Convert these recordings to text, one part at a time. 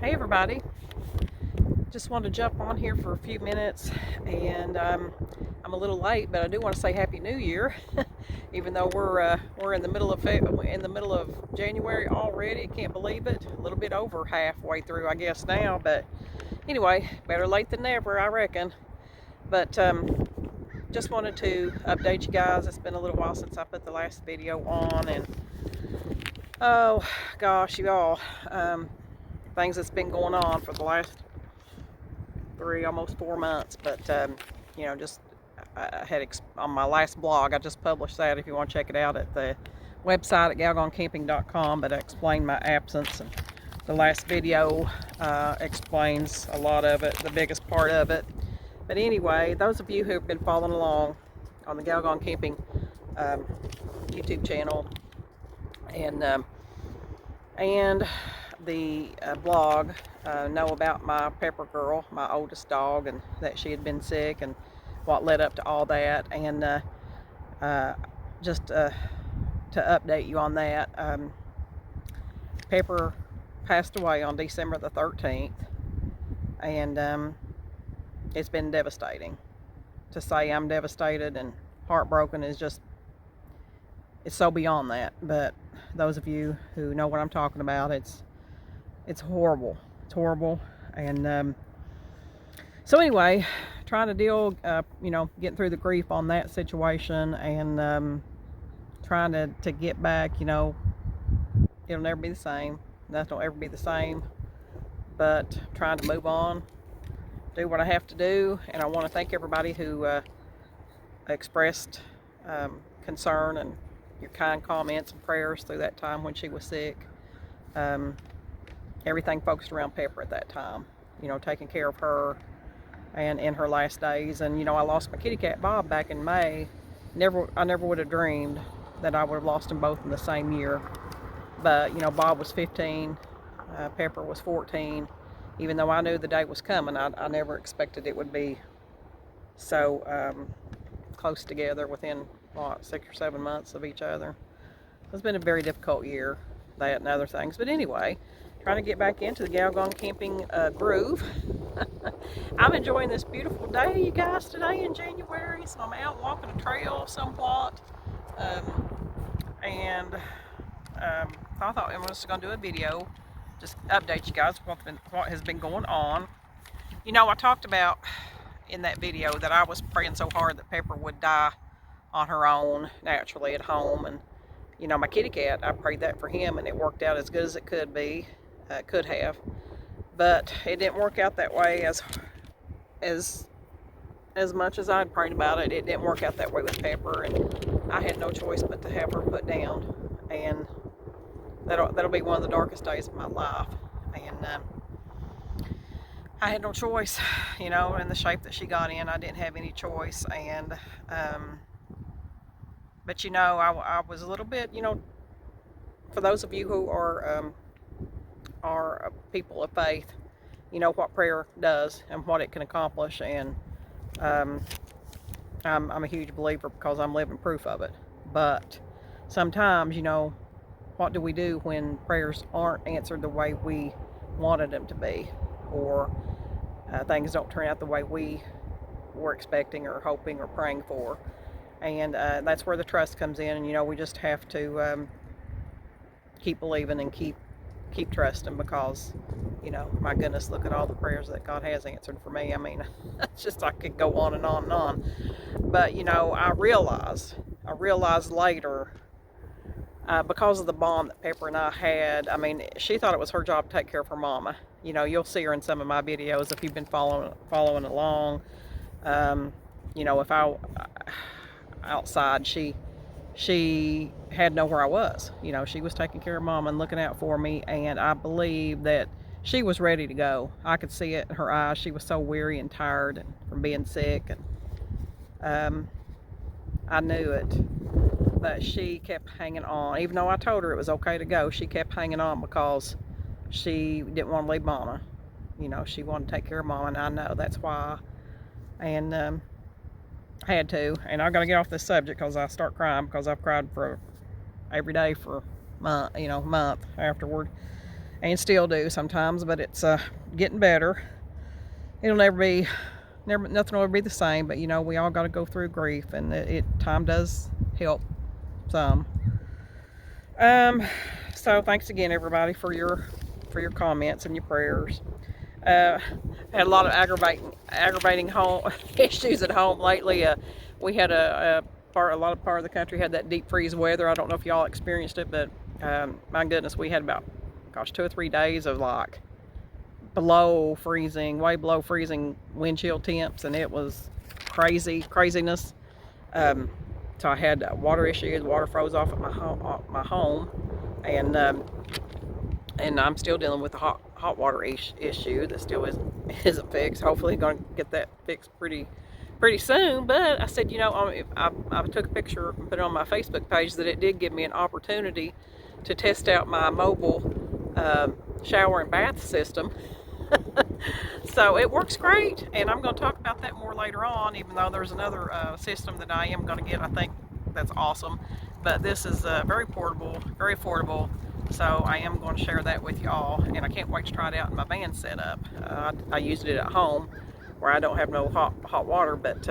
Hey everybody, just wanted to jump on here for a few minutes, and I'm a little late, but I do want to say Happy New Year, even though we're in the middle of January already. I can't believe it. A little bit over halfway through, I guess now, but anyway, better late than never, I reckon. But just wanted to update you guys. It's been a little while since I put the last video on, and oh gosh, y'all. Things that's been going on for the last almost 4 months, but just I had on my last blog, I just published that if you want to check it out at the website at galgoncamping.com, but I explained my absence, and the last video explains a lot of it, the biggest part of it. But anyway, those of you who have been following along on the Galgon Camping YouTube channel and the blog know about my Pepper girl, my oldest dog, and that she had been sick and what led up to all that. And just to update you on that, Pepper passed away on December the 13th, and it's been devastating. To say I'm devastated and heartbroken is just, it's so beyond that. But those of you who know what I'm talking about, it's horrible. It's horrible. And so anyway, trying to deal, getting through the grief on that situation, and trying to get back. It'll never be the same. Nothing will ever be the same. But trying to move on, do what I have to do. And I want to thank everybody who expressed concern and your kind comments and prayers through that time when she was sick. Everything focused around Pepper at that time, taking care of her and in her last days. And I lost my kitty cat Bob back in May. I never would have dreamed that I would have lost them both in the same year. But Bob was 15, Pepper was 14. Even though I knew the day was coming, I never expected it would be so close together within 6 or 7 months of each other. It's been a very difficult year, that and other things. But anyway, trying to get back into the Galgon Camping groove. I'm enjoying this beautiful day, you guys, today in January. So I'm out walking a trail somewhat. I thought I was going to do a video, just update you guys what has been going on. I talked about in that video that I was praying so hard that Pepper would die on her own, naturally at home. And my kitty cat, I prayed that for him, and it worked out as good as it could be. Could have, but it didn't work out that way as much as I'd prayed about it. It didn't work out that way with Pepper, and I had no choice but to have her put down. And that'll be one of the darkest days of my life. And I had no choice, in the shape that she got in. I didn't have any choice. And but I was a little bit, for those of you who are people of faith, what prayer does and what it can accomplish. And I'm a huge believer because I'm living proof of it. But sometimes, what do we do when prayers aren't answered the way we wanted them to be, or things don't turn out the way we were expecting or hoping or praying for? And that's where the trust comes in. And we just have to keep believing and keep trusting, because my goodness, look at all the prayers that God has answered for me. I mean, it's just, I could go on and on and on. But I realized later, because of the bond that Pepper and I had. I mean, she thought it was her job to take care of her mama. You'll see her in some of my videos if you've been following along. If I outside, she had to know where I was. She was taking care of Mama and looking out for me, and I believe that she was ready to go. I could see it in her eyes. She was so weary and tired from being sick, and I knew it. But she kept hanging on. Even though I told her it was okay to go, she kept hanging on because she didn't want to leave Mama. She wanted to take care of Mama, and I know that's why. And had to, and I got to get off this subject because I start crying, because I've cried for every day for month afterward. and still do sometimes, but it's getting better. It'll nothing will ever be the same, but you know, we all got to go through grief, and time does help some. So thanks again, everybody, for your comments and your prayers. Had a lot of aggravating home issues at home lately. We had a lot of the country had that deep freeze weather. I don't know if y'all experienced it, but my goodness, we had about 2 or 3 days of like way below freezing wind chill temps, and it was craziness. So I had water issues. Water froze off at my home, and I'm still dealing with the hot water issue that still isn't fixed. Hopefully, going to get that fixed pretty soon. But I said, you know, I took a picture and put it on my Facebook page that it did give me an opportunity to test out my mobile shower and bath system. So it works great, and I'm going to talk about that more later on, even though there's another system that I am going to get. I think that's awesome, but this is very portable, very affordable, so I am going to share that with y'all, and I can't wait to try it out in my van setup. I used it at home where I don't have no hot water, but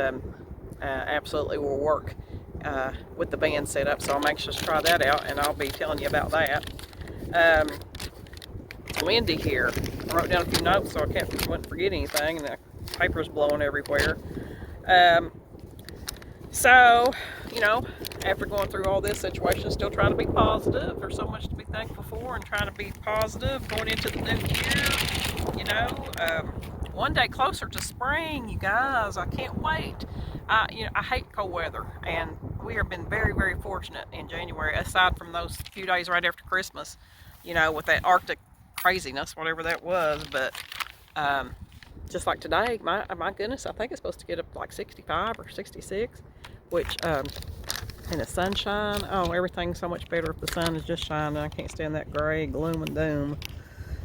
absolutely will work with the van setup, so I'm anxious to try that out, and I'll be telling you about that. Windy here. I wrote down a few notes so I wouldn't forget anything, and the paper's blowing everywhere. So, you know, after going through all this situation, still trying to be positive. There's so much to be thankful for, and trying to be positive going into the new year. You know, one day closer to spring, you guys. I can't wait. You know, I hate cold weather, and we have been very, very fortunate in January, aside from those few days right after Christmas, you know, with that Arctic craziness, whatever that was. But just like today, my goodness, I think it's supposed to get up to like 65 or 66, which in the sunshine, oh, everything's so much better if the sun is just shining. I can't stand that gray gloom and doom.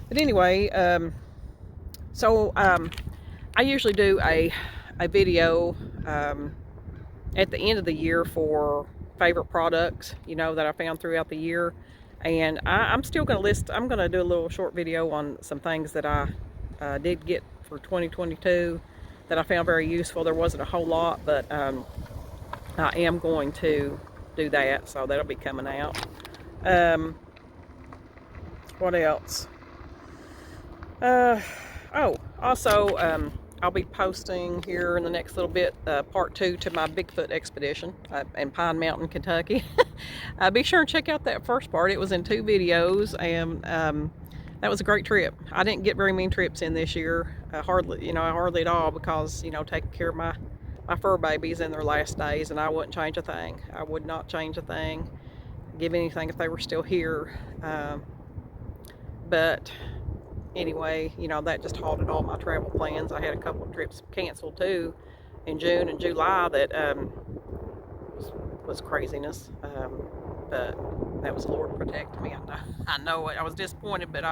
But anyway, so I usually do a video at the end of the year for favorite products, you know, that I found throughout the year. And I'm still going to I'm going to do a little short video on some things that I did get for 2022 that I found very useful. There wasn't a whole lot, but I am going to do that, so that'll be coming out. What else? Oh, also, I'll be posting here in the next little bit part 2 to my Bigfoot expedition in Pine Mountain, Kentucky. Be sure and check out that first part. It was in 2 videos, and that was a great trip. I didn't get very many trips in this year, hardly at all, because, you know, taking care of my fur babies in their last days, and I wouldn't change a thing. I would not change a thing, give anything if they were still here. But anyway, you know, that just halted all my travel plans. I had a couple of trips canceled too in June and July that was craziness. But that was the Lord protecting me. I know it. I was disappointed, but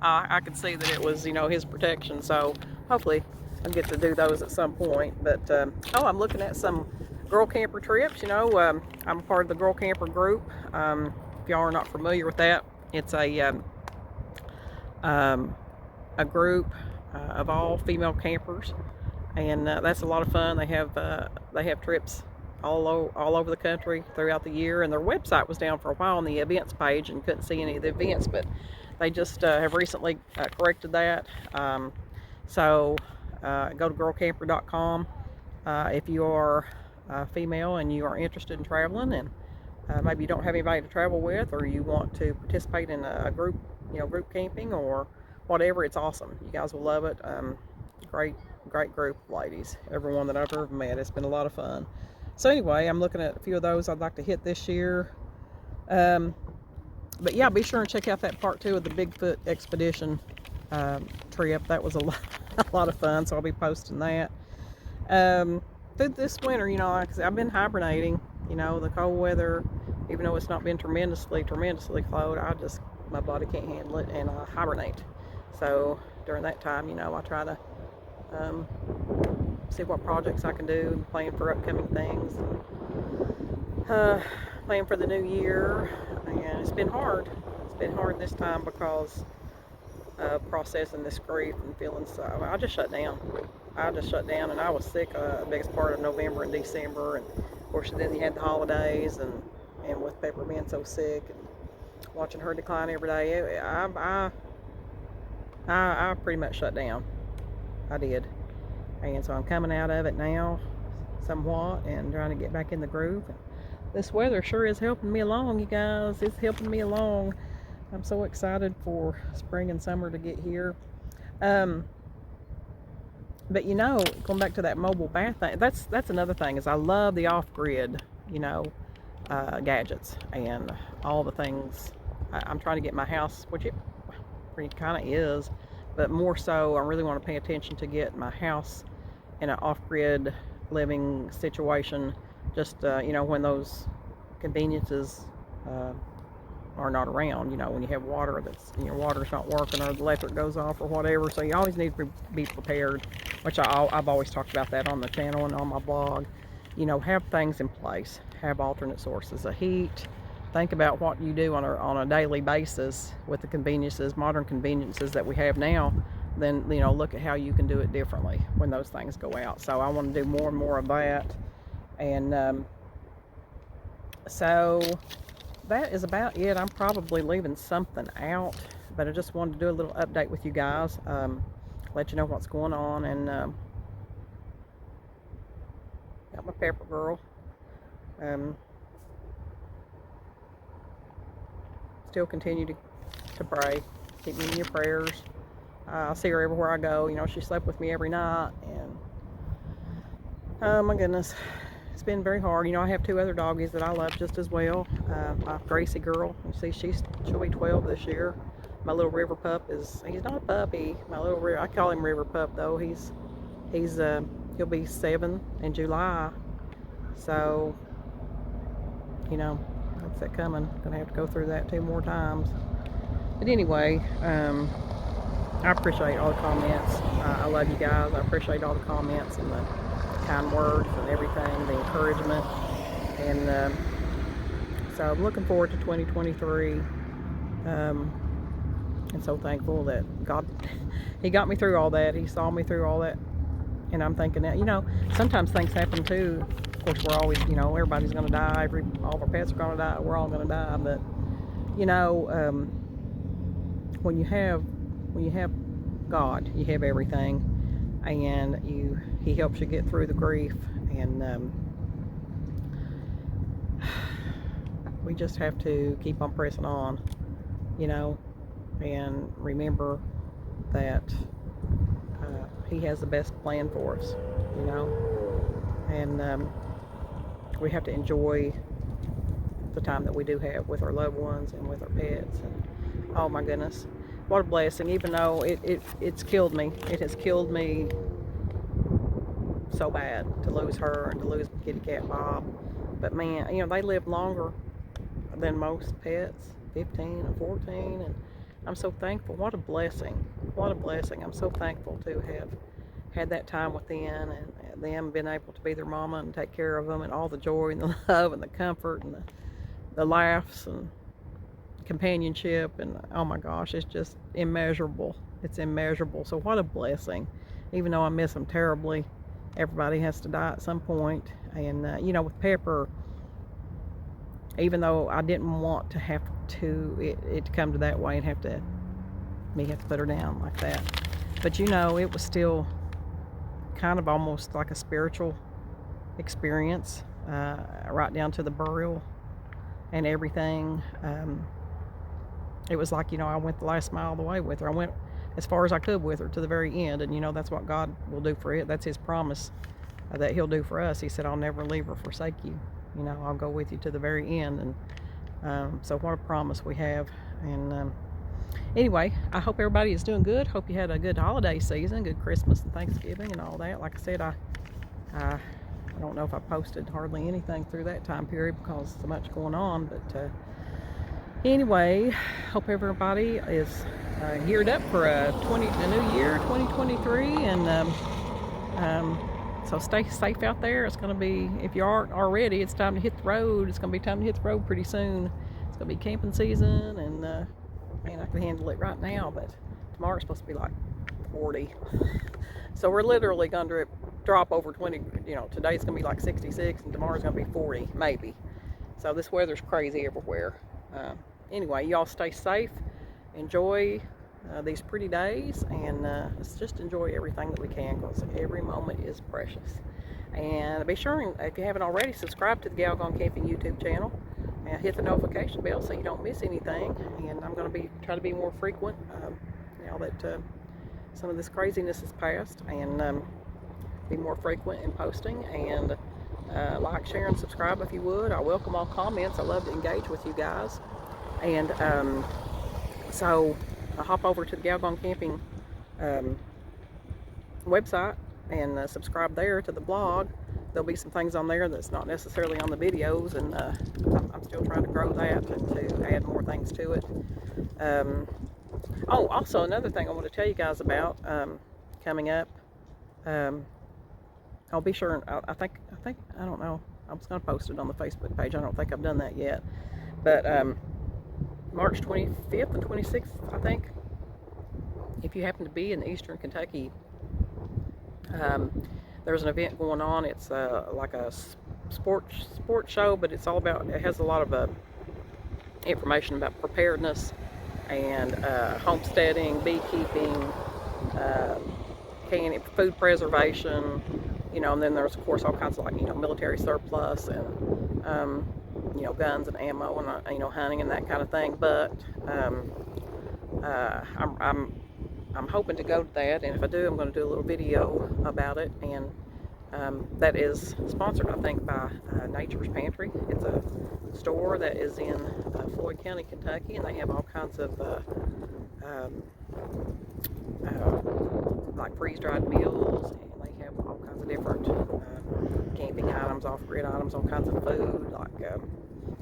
I could see that it was, you know, His protection. So hopefully I'll get to do those at some point. But oh, I'm looking at some girl camper trips. You know, I'm part of the girl camper group. If y'all are not familiar with that, it's a group of all female campers, and that's a lot of fun. They have trips all over the country throughout the year, and their website was down for a while on the events page and couldn't see any of the events, but they just have recently corrected that. So go to girlcamper.com if you are female and you are interested in traveling, and maybe you don't have anybody to travel with, or you want to participate in a group, you know, group camping or whatever. It's awesome. You guys will love it. Great group of ladies, everyone that I've ever met. It's been a lot of fun. So anyway, I'm looking at a few of those I'd like to hit this year. But yeah, be sure and check out that part 2 of the Bigfoot expedition trip. That was a lot of fun, so I'll be posting that. Through this winter, you know, like I've been hibernating. You know, the cold weather, even though it's not been tremendously cold, my body can't handle it, and I hibernate. So during that time, you know, I try to see what projects I can do and plan for upcoming things, and plan for the new year. And it's been hard. It's been hard this time because processing this grief and feeling so. I just shut down. I just shut down, and I was sick the biggest part of November and December, and of course then you had the holidays, and with Pepper being so sick and watching her decline every day, I pretty much shut down. I did, and so I'm coming out of it now, somewhat, and trying to get back in the groove. And this weather sure is helping me along, you guys. It's helping me along. I'm so excited for spring and summer to get here. But you know, going back to that mobile bath thing, that's another thing, is I love the off-grid, you know, gadgets and all the things. I'm trying to get my house, which it kind of is, but more so I really want to pay attention to get my house in an off-grid living situation, just you know, when those conveniences are not around, you know, when you have water that's, you know, water's not working or the electric goes off or whatever. So you always need to be prepared, which I've always talked about that on the channel and on my blog. You know, have things in place, have alternate sources of heat. Think about what you do on a daily basis with the conveniences, modern conveniences that we have now. Then, you know, look at how you can do it differently when those things go out. So I want to do more and more of that. And so that is about it. I'm probably leaving something out, but I just wanted to do a little update with you guys, let you know what's going on. And got my Pepper girl. Still continue to pray. Keep me in your prayers. I see her everywhere I go. You know, she slept with me every night, and oh my goodness, it's been very hard. You know, I have 2 other doggies that I love just as well. My Gracie girl, you see, she'll be 12 this year. My little river pup he's not a puppy. I call him River Pup though. He'll be 7 in July. So, you know, that's that coming. Gonna have to go through that 2 more times. But anyway, I appreciate all the comments. I love you guys. I appreciate all the comments and the kind words and everything, the encouragement. And so I'm looking forward to 2023. And so thankful that God, He got me through all that. He saw me through all that. And I'm thinking that, you know, sometimes things happen too. Of course, we're always, you know, everybody's going to die. All of our pets are going to die. We're all going to die. But, you know, when you have God, you have everything, and He helps you get through the grief. And we just have to keep on pressing on, you know, and remember that He has the best plan for us, you know. And we have to enjoy the time that we do have with our loved ones and with our pets. And oh my goodness, what a blessing. Even though it's killed me, it has killed me so bad to lose her and to lose kitty cat Bob. But man, you know, they live longer than most pets, 15 and 14, and I'm so thankful. What a blessing. What a blessing. I'm so thankful to have had that time with them, and them being able to be their mama and take care of them, and all the joy and the love and the comfort and the laughs and companionship. And oh my gosh, it's just immeasurable. It's immeasurable. So what a blessing. Even though I miss them terribly, everybody has to die at some point. And you know, with Pepper, even though I didn't want to have it to come to that way and have to put her down like that, but you know, it was still kind of almost like a spiritual experience, right down to the burial and everything. It was like, you know, I went the last mile of the way with her. I went as far as I could with her to the very end. And you know, that's what God will do for it. That's His promise that He'll do for us. He said, I'll never leave or forsake you. You know, I'll go with you to the very end. And so what a promise we have. And anyway, I hope everybody is doing good. Hope you had a good holiday season, good Christmas and Thanksgiving and all that. Like I said, I don't know if I posted hardly anything through that time period because so much going on. But anyway, hope everybody is geared up for the new year, 2023. And so stay safe out there. It's going to be, if you aren't already, it's time to hit the road. It's going to be time to hit the road pretty soon. It's going to be camping season, and man, I can handle it right now, but tomorrow's supposed to be like 40. So we're literally going to drop over 20. You know, today's going to be like 66 and tomorrow's going to be 40, maybe. So this weather's crazy everywhere. Anyway, y'all stay safe. Enjoy these pretty days, and let's just enjoy everything that we can, because every moment is precious. And be sure, if you haven't already, subscribe to the Gal Gone Camping YouTube channel and hit the notification bell so you don't miss anything. And I'm going to try to be more frequent now that some of this craziness is past, and be more frequent in posting. And like, share, and subscribe if you would. I welcome all comments. I love to engage with you guys. And so hop over to the Gal Gone Camping website and subscribe there to the blog. There'll be some things on there that's not necessarily on the videos, and I'm still trying to grow that and to add more things to it. Oh, also another thing I want to tell you guys about coming up. I'll be sure. I think I don't know. I was going to post it on the Facebook page. I don't think I've done that yet. But March 25th and 26th, I think. If you happen to be in Eastern Kentucky, there's an event going on. It's like a sports show, but it's all about. It has a lot of information about preparedness and homesteading, beekeeping, canning, food preservation. You know, and then there's of course all kinds of, like, you know, military surplus and you know, guns and ammo and you know, hunting and that kind of thing. But I'm hoping to go to that, and if I do, I'm going to do a little video about it. And that is sponsored, I think, by Nature's Pantry. It's a store that is in Floyd County, Kentucky, and they have all kinds of like freeze-dried meals, and they have all kinds of different camping items, off-grid items, all kinds of food, like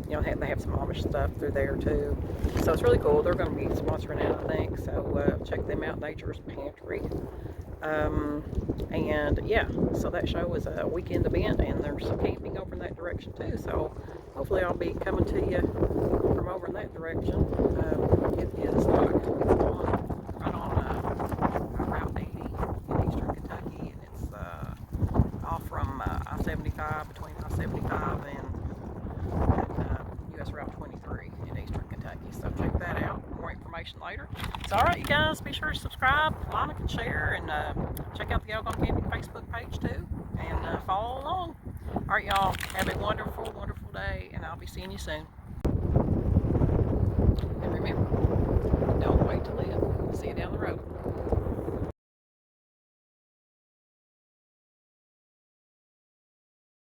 you know, they have some Amish stuff through there too. So it's really cool. They're going to be sponsoring it, I think. So check them out, Nature's Pantry. And yeah, so that show is a weekend event, and there's some camping over in that direction too. So hopefully I'll be coming to you from over in that direction. It is like, it's on, right on Route 80 in Eastern Kentucky, and it's off from I-75, between I-75 and US Route 23 in Eastern Kentucky. So check that out. More information later. So alright, you guys, be sure to subscribe, like, and share, and check out the Gal Gone Camping Facebook page too, and follow along. Alright, y'all, have a wonderful, wonderful day, and I'll be seeing you soon. And remember, don't wait to live. See you down the road.